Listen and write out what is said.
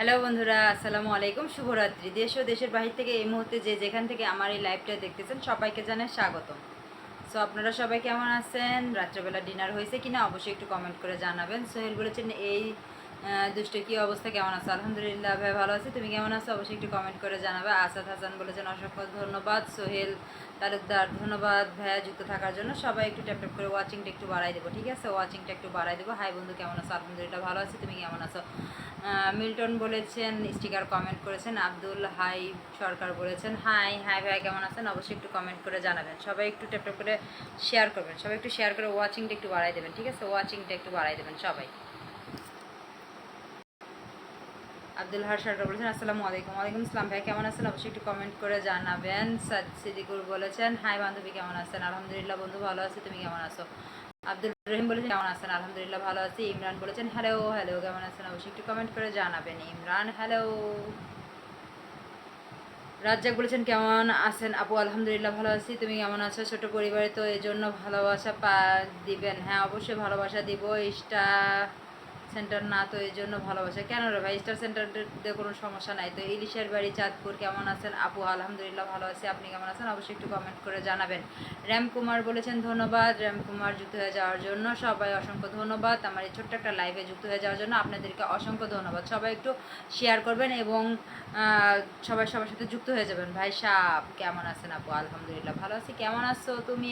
Hello বন্ধুরা, আসসালামু আলাইকুম। শুভরাত্রি। দেশ ও দেশের বাহির থেকে এই মুহূর্তে যে যেখান থেকে আমার এই লাইভটা দেখতেছেন সবাইকে জানাই স্বাগতম। সো আপনারা সবাই কেমন আছেন? রাত্রেবেলা ডিনার হয়েছে কিনা অবশ্যই একটু কমেন্ট করে জানাবেন। সোহেল বলেছেন এই দুষ্ট কি অবস্থা, কেমন আছো? আলহামদুলিল্লাহ ভাই, ভালো আছি। তুমি কেমন আছো অবশ্যই একটু কমেন্ট করে জানাবে। আসাদ হাসান বলেছেন অসংখ্য ধন্যবাদ। সোহেল তালুকদার ধন্যবাদ ভাইয়া যুক্ত থাকার জন্য। সবাই একটু ট্যাপ ট্যাপ করে ওয়াচিংটা একটু বাড়াই দেবো, ঠিক আছে? ওয়াচিংটা একটু বাড়াই দেবো। হাই বন্ধু, কেমন আছো? আলহামদুলিল্লাহ ভালো আছি। তুমি কেমন আছো? মিল্টন বলেছেন, স্টিকার কমেন্ট করেছেন। আব্দুল হাই সরকার বলেছেন হাই হাই ভাই, কেমন আছেন? অবশ্যই একটু কমেন্ট করে জানাবেন। সবাই একটু ট্যাপ ট্যাপ করে শেয়ার করবেন। সবাই একটু শেয়ার করে ওয়াচিংটা একটু বাড়াই দেবেন, ঠিক আছে? ওয়াচিংটা একটু বাড়াই দেবেন সবাই। আব্দুল হার সরকার বলেছেন আসসালামু আলাইকুম। ওয়ালাইকুম আসসালাম ভাই, কেমন আছেন? অবশ্যই একটু কমেন্ট করে জানাবেন। সাদ সিদ্দিকুর বলেছেন হাই বান্ধবী, কেমন আছেন? আলহামদুলিল্লাহ বন্ধু ভালো আছি। তুমি কেমন আছো? আব্দুল রহিম বলেছেন কেমন আছেন? আলহামদুলিল্লাহ ভালো আছি। ইমরান বলেছেন হ্যালো হ্যালো, কেমন আছেন? অবশ্যই একটু কমেন্ট করে জানাবেন। ইমরান হ্যালো। রাজ্জাক বলেছেন কেমন আছেন আপু? আলহামদুলিল্লাহ ভালো আছি। তুমি কেমন আছো? ছোট পরিবারে তো এই জন্য ভালোবাসা দিবেন। হ্যাঁ অবশ্যই ভালোবাসা দিব। সেন্টার না তো এই জন্য ভালোবাসা কেন রে ভাই? স্টার সেন্টার দিয়ে কোনো সমস্যা নাই তো। ইলিশের বাড়ি চাঁদপুর, কেমন আছেন আপু? আলহামদুলিল্লাহ ভালো আছি। আপনি কেমন আছেন? অবশ্যই একটু কমেন্ট করে জানাবেন। র্যাম কুমার বলেছেন ধন্যবাদ। র্যাম কুমার যুক্ত হয়ে যাওয়ার জন্য সবাই অসংখ্য ধন্যবাদ। আমার এই ছোট্ট একটা লাইভে যুক্ত হয়ে যাওয়ার জন্য আপনাদেরকে অসংখ্য ধন্যবাদ। সবাই একটু শেয়ার করবেন এবং সবাই সবার সাথে যুক্ত হয়ে যাবেন। ভাই সাপ কেমন আছেন আপু? আলহামদুলিল্লাহ ভালো আছি। কেমন আছো তুমি?